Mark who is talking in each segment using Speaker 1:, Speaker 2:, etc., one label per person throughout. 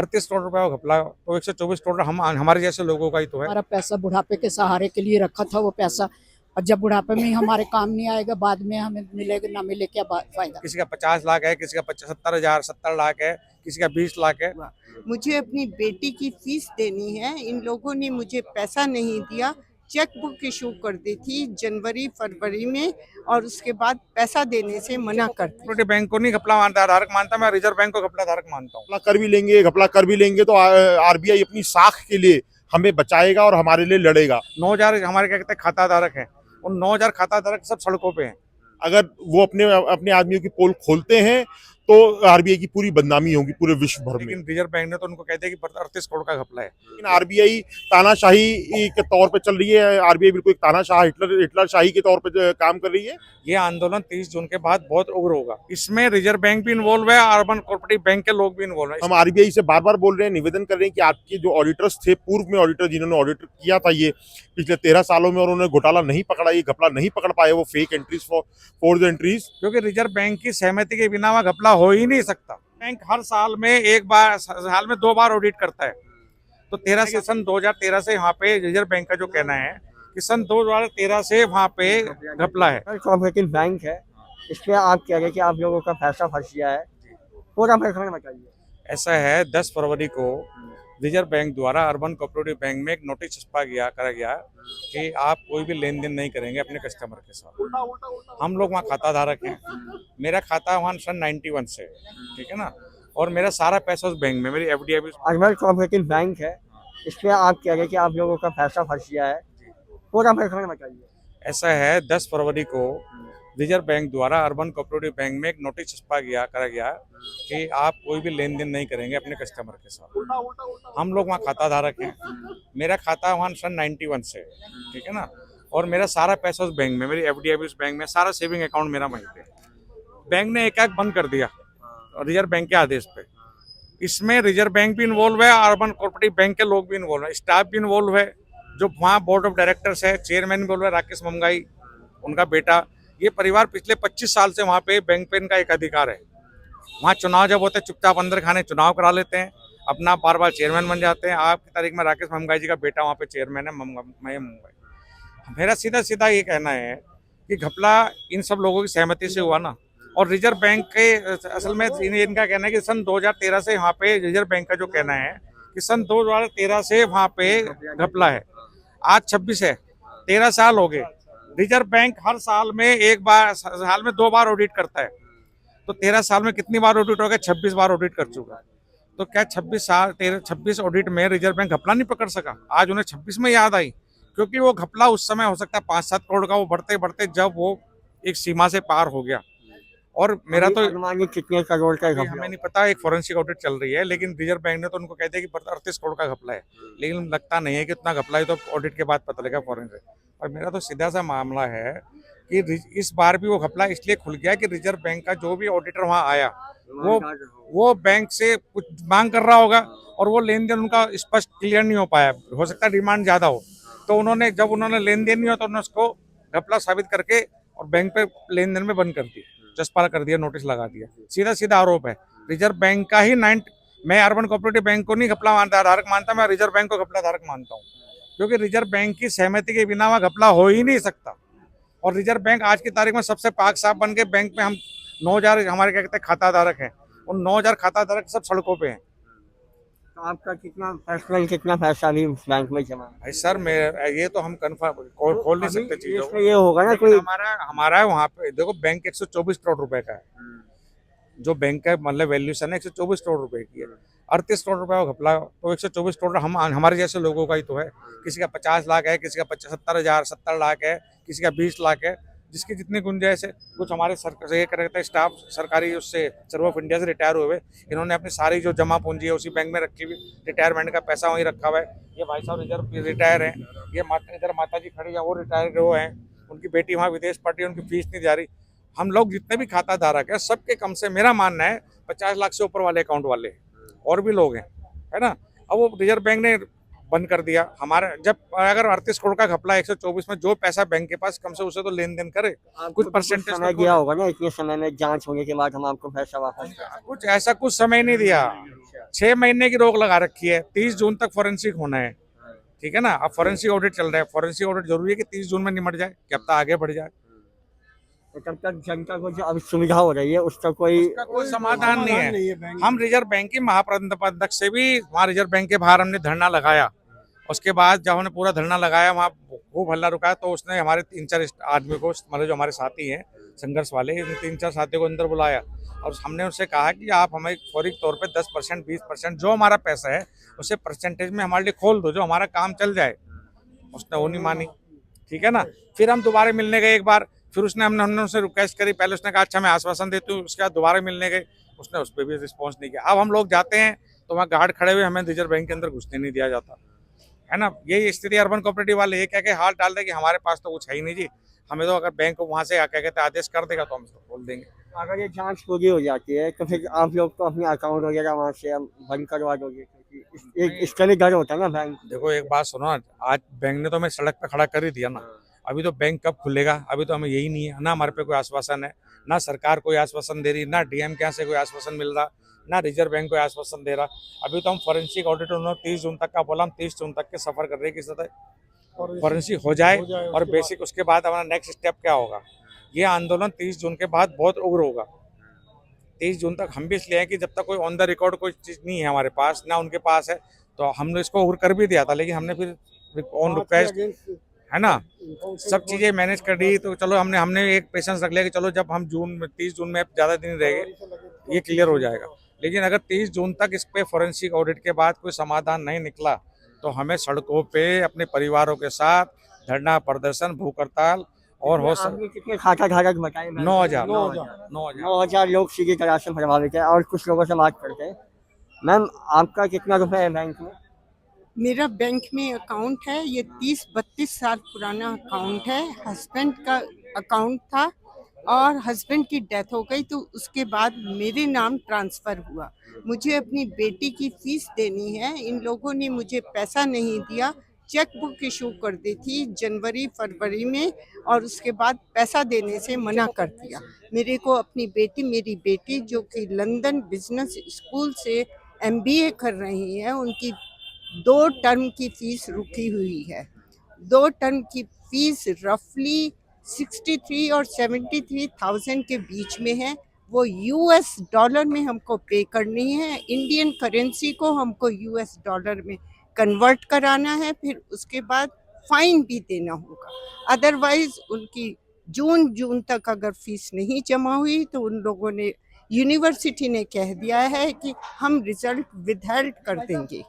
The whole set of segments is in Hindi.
Speaker 1: 38 करोड़ रुपया घपला, तो 124 करोड़ हम हमारे जैसे लोगों का ही तो है।
Speaker 2: हमारा पैसा बुढ़ापे के सहारे के लिए रखा था वो पैसा, और जब बुढ़ापे में ही हमारे काम नहीं आएगा, बाद में हमें मिलेगा ना मिले, क्या फायदा।
Speaker 1: किसी का 50 लाख है, किसी का 70,000 70 लाख है, किसी का 20 लाख है।
Speaker 3: मुझे अपनी बेटी की फीस देनी है, इन लोगों ने मुझे पैसा नहीं दिया। चेक बुक इशू कर दी थी जनवरी फरवरी में, और उसके बाद पैसा देने से मना कर दिया।
Speaker 1: कोऑपरेटिव बैंक को नहीं घपला धारक मानता, मैं रिजर्व बैंक को घपला धारक मानता हूँ।
Speaker 4: घपला कर भी लेंगे तो आरबीआई अपनी साख के लिए हमें बचाएगा और हमारे लिए लड़ेगा।
Speaker 1: 9,000 हमारे क्या कहते हैं खाता धारक हैं, उन 9,000 खाता धारक सब सड़कों पे हैं।
Speaker 4: अगर वो अपने आदमियों की पोल खोलते हैं तो आरबीआई की पूरी बदनामी होगी पूरे विश्व भर में।
Speaker 1: लेकिन रिजर्व बैंक ने तो उनको कह दिया कि 38 करोड़ का घपला है।
Speaker 4: लेकिन आरबीआई तानाशाही के तौर पे चल रही है। आरबीआई बिल्कुल एक तानाशाह हिटलर शाही के तौर पे काम कर रही है।
Speaker 1: ये आंदोलन 30 जून के बाद बहुत उग्र होगा। इसमें रिजर्व बैंक भी इन्वॉल्व है, अर्बन कोऑपरेटिव बैंक के लोग भी इन्वॉल्व है।
Speaker 4: हम आरबीआई से बार बार बोल रहे हैं, निवेदन कर रहे हैं कि आपके जो ऑडिटर्स थे, पूर्व में ऑडिटर जिन्होंने ऑडिट किया था ये पिछले 13 सालों में, और उन्होंने घोटाला नहीं पकड़ा, ये घपला नहीं पकड़ पाए, वो fake entries for the entries.
Speaker 1: क्योंकि रिजर्व बैंक की सहमति के बिना वह घपला हो ही नहीं सकता। बैंक हर साल में 2 बार ऑडिट करता है। तो 13 से सन 2013 से यहाँ पे रिजर्व बैंक का जो कहना है कि सन 2013 से वहाँ पे घपला है।
Speaker 5: कोऑपरेटिव बैंक है, इसमें आप कह रहे हैं कि आप लोगों का पैसा फंस गया है, पूरा पैसा बताइए।
Speaker 1: ऐसा है, 10 फरवरी को रिजर्व बैंक द्वारा अर्बन कोऑपरेटिव बैंक में एक नोटिस छपा करा गया कि आप कोई भी लेन देन नहीं करेंगे अपने कस्टमर के साथ। हम लोग वहाँ खाता धारक हैं। मेरा खाता वहाँ सन 91 से, ठीक है ना, और मेरा सारा पैसा उस बैंक में, मेरी एफडी भी।
Speaker 5: अर्बन कोऑपरेटिव बैंक है, इसमें आप कह रहे हैं कि आप लोगों का पैसा फंस गया है, पूरा पैसा बताइए।
Speaker 1: ऐसा है, 10 फरवरी को रिजर्व बैंक द्वारा अर्बन कोऑपरेटिव बैंक में एक नोटिस छपा करा गया कि आप कोई भी लेन देन नहीं करेंगे अपने कस्टमर के साथ। हम लोग वहाँ खाता धारक हैं। मेरा खाता वहाँ सन 91 से, ठीक है ना, और मेरा सारा पैसा उस बैंक में, मेरी एफडी भी उस बैंक में, सारा सेविंग अकाउंट मेरा वहीं पे। बैंक ने एक बंद कर दिया रिजर्व बैंक के आदेश पे। इसमें रिजर्व बैंक भी इन्वॉल्व है, अर्बन कोऑपरेटिव बैंक के लोग भी इन्वॉल्व है, स्टाफ भी इन्वॉल्व है, जो वहाँ बोर्ड ऑफ डायरेक्टर्स है, चेयरमैन भी बोल रहे हैं राकेश मंगाई, उनका बेटा। ये परिवार पिछले 25 साल से वहाँ पे बैंक पे इनका एक अधिकार है। वहाँ चुनाव जब होते हैं, चुपचाप अंदर खाने चुनाव करा लेते हैं, अपना बार बार चेयरमैन बन जाते हैं। आज की तारीख में राकेश मंगाई जी का बेटा वहाँ पे चेयरमैन है, मुंबई। मेरा सीधा ये कहना है कि घपला इन सब लोगों की सहमति से हुआ ना। और रिजर्व बैंक के असल में इनका कहना है कि सन 2013 से यहाँ पे रिजर्व बैंक का जो कहना है कि सन 2013 से वहाँ पे घपला है। आज 26 है, 13 साल हो गए। रिजर्व बैंक हर साल में 2 बार ऑडिट करता है। तो 13 साल में कितनी बार ऑडिट हो गया? 26 बार ऑडिट कर चुका। तो क्या 26 ऑडिट में रिजर्व बैंक घपला नहीं पकड़ सका? आज उन्हें 26 में याद आई, क्योंकि वो घपला उस समय हो सकता है 5-7 करोड़ का, वो बढ़ते बढ़ते जब वो एक सीमा से पार हो गया। और मेरा तो
Speaker 5: कितने करोड़ का घपला
Speaker 1: हमें नहीं पता, एक फॉरेंसिक ऑडिट चल रही है, लेकिन रिजर्व बैंक ने तो उनको कह दिया कि 38 करोड़ का घपला है। लेकिन लगता नहीं है कि इतना घपला है, तो ऑडिट के बाद पता लगा फॉरेंसिक। और मेरा तो सीधा सा मामला है कि इस बार भी वो घपला इसलिए खुल गया कि रिजर्व बैंक का जो भी ऑडिटर वहाँ आया, वो बैंक से कुछ मांग कर रहा होगा, और वो लेन देन उनका स्पष्ट क्लियर नहीं हो पाया। हो सकता है डिमांड ज्यादा हो, तो उन्होंने लेन देन नहीं हो तो उन्होंने उसको घपला साबित करके और बैंक पे लेन देन में बंद कर दी, चस्पा कर दिया, नोटिस लगा दिया। सीधा आरोप है रिजर्व बैंक का ही। मैं अर्बन कोऑपरेटिव बैंक को नहीं घपला धारक मानता, मैं रिजर्व बैंक को घपला धारक मानता हूँ। क्योंकि रिजर्व बैंक की सहमति के बिना वह घपला हो ही नहीं सकता। और रिजर्व बैंक आज की तारीख में सबसे पाक साफ बन के, बैंक में हम 9,000 हमारे क्या कहते हैं खाता धारक हैं, उन 9,000 खाता धारक सब सड़कों पे हैं।
Speaker 5: तो आपका कितना पैसा भी उस बैंक में जमा है?
Speaker 1: सर ये तो हम कन्फर्म खोल नहीं सकते चीजों।
Speaker 5: ये होगा ना कोई
Speaker 1: हमारा वहाँ पे देखो, बैंक 124 करोड़ रुपए का है। जो बैंक का मतलब वैल्यूशन है 124 करोड़ रुपए की है। 38 करोड़ रुपया घपला, तो 124 करोड़ हम हमारे जैसे लोगों का ही तो है। किसी का 50 लाख है, किसी का 70,000 70 लाख है, किसी का 20 लाख है, जिसकी जितनी गुंजाइश है। कुछ हमारे स्टाफ सरकारी उससे सर्व ऑफ इंडिया से रिटायर हुए, इन्होंने अपनी सारी जो जमा पूंजी है उसी बैंक में रखी हुई, रिटायरमेंट का पैसा वहीं रखा हुआ है। ये भाई साहब रिजर्व रिटायर हैं, ये इधर माता जी खड़ी है, वो रिटायर वो हैं, उनकी बेटी वहाँ विदेश पढ़ी, उनकी फीस नहीं जा रही। हम लोग जितने भी खाता धारक है, सबके कम से, मेरा मानना है 50 लाख से ऊपर वाले अकाउंट वाले और भी लोग हैं, है ना। अब वो रिजर्व बैंक ने बंद कर दिया। हमारा जब अगर 38 करोड़ का घपला 124 में, जो पैसा बैंक के पास कम से उसे तो लेन देन करे, कुछ परसेंटेज
Speaker 5: समय दिया होगा ना, इतने समय में जांच होने के बाद हम आपको पैसा वापस
Speaker 1: कुछ ऐसा कुछ समय नहीं दिया। 6 महीने की रोक लगा रखी है, 30 जून तक फॉरेंसिक होना है, ठीक है ना। अब फॉरेंसिक ऑडिट चल रहा है, फॉरेंसिक ऑडिट जरूरी है कि 30 जून में निमट जाए, क्या पता आगे बढ़ जाए।
Speaker 5: तो तब तक जनता को जो अब सुविधा हो रही है उसका कोई
Speaker 1: उसका कोई समाधान नहीं है। हम रिजर्व बैंक के महाप्रबंधक से भी वहाँ रिजर्व बैंक के बाहर हमने धरना लगाया। उसके बाद जब हमने पूरा धरना लगाया, वहाँ खूब हल्ला रुका, तो उसने हमारे 3-4 आदमी को, मतलब जो हमारे साथी हैं संघर्ष वाले, इन 3-4 साथियों को अंदर बुलाया और हमने उससे कहा कि आप हमें फौरी तौर पे 10%, 20% जो हमारा पैसा है उसे परसेंटेज में हमारे लिए खोल दो, जो हमारा काम चल जाए। उसने वो नहीं मानी, ठीक है ना। फिर हम दोबारा मिलने गए एक बार, फिर हमने उससे रिक्वेस्ट करी। पहले उसने कहा अच्छा मैं आश्वासन देती हूँ, उसके बाद दोबारा मिलने गए, उसने उस पर भी रिस्पॉन्स नहीं किया। अब हम लोग जाते हैं तो वहाँ गार्ड खड़े हुए, हमें रिजर्व बैंक के अंदर घुसने नहीं दिया जाता है ना। यही स्थिति अर्बन कोऑपरेटिव वाले ये कह के हाल डाल दे कि हमारे पास तो कुछ है ही नहीं जी, हमें तो अगर बैंक वहाँ से क्या कहते आदेश कर देगा तो हम इसको खोल देंगे।
Speaker 5: अगर ये जांच पूरी हो जाती है तो फिर आप लोग को अपने अकाउंट वगैरह वहाँ से बंद करवा दोगे, क्योंकि इसका भी डर होता है ना बैंक।
Speaker 1: देखो एक बात सुनो, आज बैंक ने तो हमें सड़क पे खड़ा कर ही दिया ना। अभी तो बैंक कब खुलेगा, अभी तो हमें यही नहीं है ना। हमारे पे कोई आश्वासन है ना, सरकार कोई आश्वासन दे रही, ना डीएम के यहाँ से कोई आश्वासन मिल रहा, ना रिजर्व बैंक कोई आश्वासन दे रहा। अभी तो हम फॉरेंसिक ऑडिट उन्होंने 30 जून तक का बोला, हम 30 जून तक के सफर कर रहे हैं कि सदा फॉरेंसिक हो जाए और बेसिक। उसके बाद हमारा नेक्स्ट स्टेप क्या होगा, ये आंदोलन 30 जून के बाद बहुत उग्र होगा। 30 जून तक हम भी इसलिए हैं कि जब तक कोई ऑन द रिकॉर्ड कोई चीज़ नहीं है हमारे पास, ना उनके पास है, तो हमने इसको उग्र कर भी दिया था। लेकिन हमने फिर ऑन रिक्वेस्ट, है ना, सब चीज़ें मैनेज कर दी, तो चलो हमने एक पेशेंस रख लिया कि चलो जब हम 30 जून में ज़्यादा दिन रह गए, ये क्लियर हो जाएगा। लेकिन अगर 30 जून तक इस पे फॉरेंसिक ऑडिट के बाद कोई समाधान नहीं निकला तो हमें सड़कों पे अपने परिवारों के साथ धरना प्रदर्शन, भूख हड़ताल और हो
Speaker 5: आपने कितने खाता धारक बताए?
Speaker 1: 9,000
Speaker 5: लोग सीधी तरह से प्रभावित है। और कुछ लोगों से बात करते हैं। मैम, आपका कितना रुपए है बैंक में?
Speaker 3: मेरा बैंक में अकाउंट है, ये 30-32 साल पुराना अकाउंट है। हस्बैंड का अकाउंट था और हस्बैंड की डेथ हो गई, तो उसके बाद मेरे नाम ट्रांसफ़र हुआ। मुझे अपनी बेटी की फ़ीस देनी है, इन लोगों ने मुझे पैसा नहीं दिया। चेक बुक इशू कर दी थी जनवरी फरवरी में और उसके बाद पैसा देने से मना कर दिया। मेरे को अपनी मेरी बेटी जो कि लंदन बिजनेस स्कूल से MBA कर रही है, उनकी 2 टर्म की फ़ीस रुकी हुई है। 2 टर्म की फ़ीस रफली 63 और 73,000 के बीच में है। वो US डॉलर में हमको पे करनी है, इंडियन करेंसी को हमको US डॉलर में कन्वर्ट कराना है, फिर उसके बाद फाइन भी देना होगा। अदरवाइज उनकी जून तक अगर फीस नहीं जमा हुई तो उन लोगों ने, यूनिवर्सिटी ने कह दिया है कि हम रिजल्ट विदहेल्ड कर देंगे।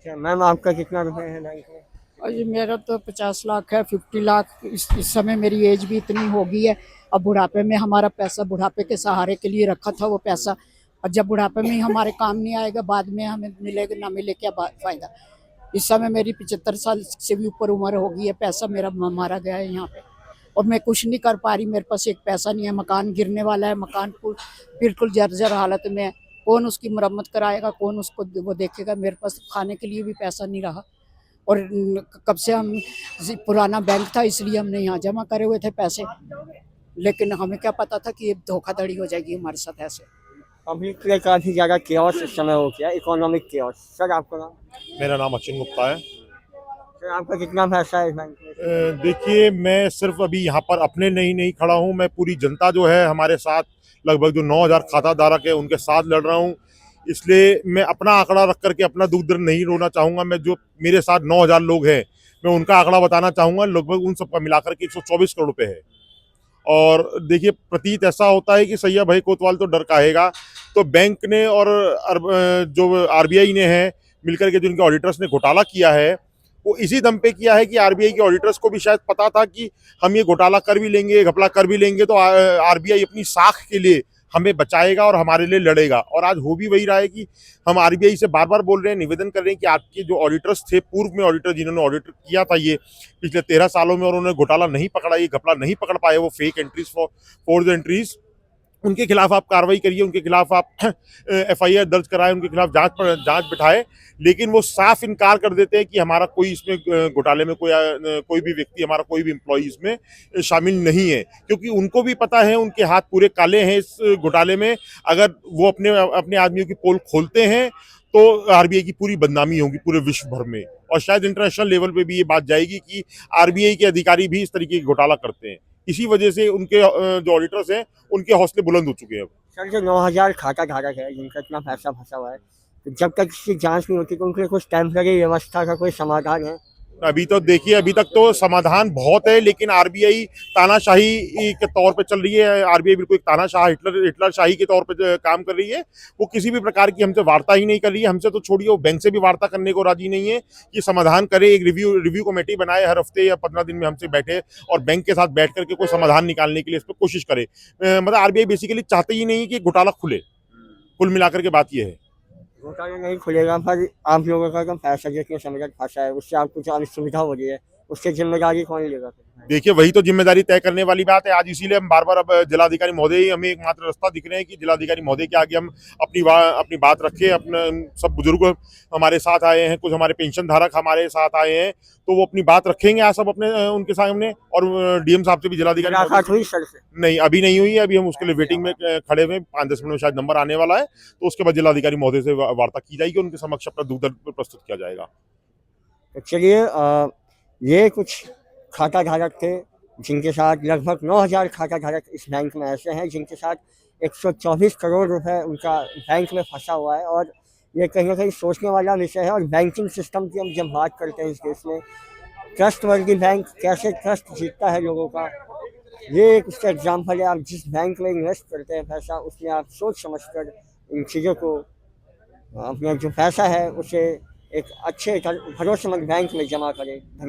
Speaker 5: मैम, आपका कितना रुपए है बैंक में?
Speaker 2: और ये मेरा तो 50 लाख है, 50 लाख। इस समय मेरी एज भी इतनी हो गई है। अब बुढ़ापे में हमारा पैसा, बुढ़ापे के सहारे के लिए रखा था वो पैसा, और जब बुढ़ापे में ही हमारे काम नहीं आएगा, बाद में हमें मिलेगा ना मिले, क्या फ़ायदा। इस समय मेरी 75 साल से भी ऊपर उम्र हो गई है, पैसा मेरा मारा गया है यहाँ पे और मैं कुछ नहीं कर पा रही। मेरे पास एक पैसा नहीं है, मकान गिरने वाला है, मकान बिल्कुल जर्जर हालत में है। कौन उसकी मरम्मत कराएगा, कौन उसको वो देखेगा। मेरे पास खाने के लिए भी पैसा नहीं रहा और कब से हम पुराना बैंक था इसलिए हमने यहाँ जमा करे हुए थे पैसे, लेकिन हमें क्या पता था कि ये धोखाधड़ी हो जाएगी हमारे साथ ऐसे।
Speaker 5: अभी के काफ़ी ज़्यादा केओस इस समय हो गया, इकोनॉमिक केओस। सर, आपका नाम?
Speaker 4: मेरा नाम अचिन गुप्ता है।
Speaker 5: सर, आपका कितना पैसा है इस बैंक में?
Speaker 4: देखिए, मैं सिर्फ अभी यहाँ पर अपने नहीं खड़ा हूँ, मैं पूरी जनता जो है हमारे साथ, लगभग जो 9,000 खाता धारक है उनके साथ लड़ रहा हूँ। इसलिए मैं अपना आंकड़ा रख करके अपना दुख दर्द नहीं रोना चाहूँगा। मैं जो मेरे साथ 9,000 लोग हैं, मैं उनका आंकड़ा बताना चाहूँगा। लगभग उन सबका मिलाकर के 124 करोड़ रुपये है। और देखिए, प्रतीत ऐसा होता है कि सैया भाई कोतवाल तो डर काहेगा। तो बैंक ने और जो RBI ने है मिलकर के, जो इनके ऑडिटर्स ने घोटाला किया है, वो इसी दम पे किया है कि RBI के ऑडिटर्स को भी शायद पता था कि हम ये घोटाला कर भी लेंगे, घपला कर भी लेंगे, तो RBI अपनी साख के लिए हमें बचाएगा और हमारे लिए लड़ेगा। और आज हो भी वही रहा है कि हम RBI से बार बार बोल रहे हैं, निवेदन कर रहे हैं कि आपके जो ऑडिटर्स थे, पूर्व में ऑडिटर जिन्होंने ऑडिट किया था ये पिछले 13 सालों में, और उन्होंने घोटाला नहीं पकड़ा, ये घपला नहीं पकड़ पाए, वो fake entries for the entries, उनके खिलाफ आप कार्रवाई करिए, उनके खिलाफ आप FIR दर्ज कराएं, उनके खिलाफ जांच बिठाएं, लेकिन वो साफ इनकार कर देते हैं कि हमारा कोई इसमें घोटाले में कोई भी व्यक्ति, हमारा कोई भी एम्प्लॉय इसमें शामिल नहीं है, क्योंकि उनको भी पता है उनके हाथ पूरे काले हैं इस घोटाले में। अगर वो अपने आदमियों की पोल खोलते हैं तो RBI की पूरी बदनामी होगी पूरे विश्व भर में, और शायद इंटरनेशनल लेवल पे भी ये बात जाएगी कि RBI के अधिकारी भी इस तरीके के घोटाला करते हैं। इसी वजह से उनके जो ऑडिटर्स हैं उनके हौसले बुलंद हो चुके हैं।
Speaker 5: सर जो 9,000 खाता धारक है जिनका इतना पैसा फंसा हुआ है, तो जब तक इसकी जांच नहीं होती तो उनके लिए कुछ टेम्पररी व्यवस्था का कोई समाधान है?
Speaker 4: अभी तो देखिए, अभी तक तो समाधान बहुत है, लेकिन RBI तानाशाही के तौर पे चल रही है। RBI बिल्कुल एक तानाशाह हिटलर शाही के तौर पे काम कर रही है। वो किसी भी प्रकार की हमसे वार्ता ही नहीं कर रही है। हमसे तो छोड़िए, वो बैंक से भी वार्ता करने को राजी नहीं है कि समाधान करे, एक रिव्यू कमेटी बनाए, हर हफ्ते या 15 दिन में हमसे बैठे और बैंक के साथ बैठ करके कोई समाधान निकालने के लिए इस पर कोशिश करे। मतलब RBI बेसिकली चाहते ही नहीं कि घोटाला खुले। कुल मिलाकर के बात यह है।
Speaker 5: घोटाला नहीं खुलेगा पर आप लोगों का पैसा जितने समय तक फंसा है उससे आपको जो सुविधा हो रही है उससे जिम्मेदारी कौन लेगा?
Speaker 4: देखिए, वही तो जिम्मेदारी तय करने वाली बात है। आज इसीलिए हम बार बार अब जिलाधिकारी महोदय ही हमें एकमात्र रास्ता दिख रहे हैं कि जिलाधिकारी महोदय के आगे हम अपनी बात रखें। अपने सब बुजुर्ग हमारे साथ आए हैं, कुछ हमारे पेंशन धारक हमारे साथ आए हैं, तो वो अपनी बात रखेंगे आज सब अपने उनके सामने। और DM साहब से भी
Speaker 5: मुलाकात हुई सर से?
Speaker 4: नहीं, अभी नहीं हुई है। अभी हम उसके लिए वेटिंग में खड़े हुए, 5-10 मिनट में शायद नंबर आने वाला है, तो उसके बाद जिलाधिकारी महोदय से वार्ता की जाएगी, उनके समक्ष अपना दुख दर्द प्रस्तुत किया जाएगा।
Speaker 5: तो चलिए, ये कुछ खाता धारक थे जिनके साथ लगभग 9,000 खाता धारक इस बैंक में ऐसे हैं जिनके साथ 124 करोड़ रुपए उनका बैंक में फंसा हुआ है। और ये कहीं ना कहीं सोचने वाला विषय है। और बैंकिंग सिस्टम की हम जब बात करते हैं इस देश में, ट्रस्टवर्दी बैंक कैसे ट्रस्ट जीतता है लोगों का, ये एक उसका एग्जाम्पल है। आप जिस बैंक में इन्वेस्ट करते हैं पैसा, उसमें आप सोच समझ कर इन चीज़ों को, अपना जो पैसा है उसे एक अच्छे भरोसेमंद बैंक में जमा करें। धन्यवाद।